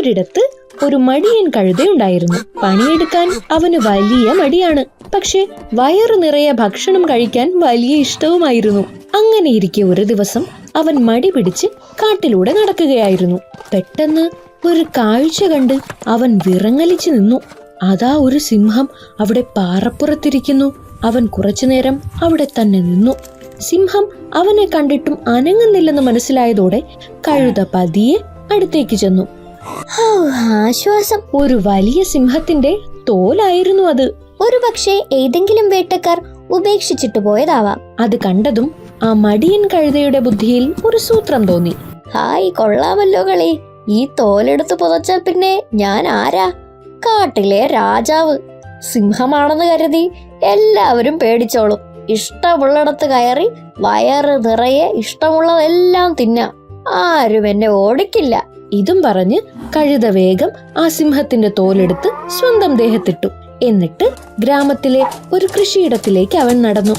ഒരിടത്ത് ഒരു മടിയൻ കഴുതയുണ്ടായിരുന്നു. പണിയെടുക്കാൻ അവന് വലിയ മടിയാണ്. പക്ഷെ വയറു നിറയെ ഭക്ഷണം കഴിക്കാൻ വലിയ ഇഷ്ടവുമായിരുന്നു. അങ്ങനെയിരിക്കെ ഒരു ദിവസം അവൻ മടി പിടിച്ച് കാട്ടിലൂടെ നടക്കുകയായിരുന്നു. പെട്ടെന്ന് ഒരു കാഴ്ച കണ്ട് അവൻ വിറങ്ങലിച്ചു നിന്നു. അതാ ഒരു സിംഹം അവിടെ പാറപ്പുറത്തിരിക്കുന്നു. അവൻ കുറച്ചുനേരം അവിടെ തന്നെ നിന്നു. സിംഹം അവനെ കണ്ടിട്ടും അനങ്ങുന്നില്ലെന്ന് മനസ്സിലായതോടെ കഴുത പതിയെ അടുത്തേക്ക് ചെന്നു. ആശ്വാസം. ഒരു വലിയ സിംഹത്തിന്റെ തോലായിരുന്നു അത്. ഒരു പക്ഷേ ഏതെങ്കിലും വേട്ടക്കാർ ഉപേക്ഷിച്ചിട്ട് പോയതാവാം. അത് കണ്ടതും ആ മടിയൻ കഴുതയുടെ ബുദ്ധിയിൽ ഒരു സൂത്രം തോന്നി. ഹായ്, കൊള്ളാമല്ലോ കളി. ഈ തോലെടുത്ത് പുതച്ചാൽ പിന്നെ ഞാൻ ആരാ? കാട്ടിലെ രാജാവ്. സിംഹമാണെന്ന് കരുതി എല്ലാവരും പേടിച്ചോളും. ഇഷ്ടമുള്ളിടത്ത് കയറി വയറ് നിറയെ ഇഷ്ടമുള്ളതെല്ലാം തിന്നാം. ആരും എന്നെ ഓടിക്കില്ല. ഇതും പറഞ്ഞ് കഴുത വേഗം ആ സിംഹത്തിന്റെ തോലെടുത്ത് സ്വന്തം ദേഹത്തിട്ടു. എന്നിട്ട് ഗ്രാമത്തിലെ ഒരു കൃഷിയിടത്തിലേക്ക് അവൻ നടന്നു.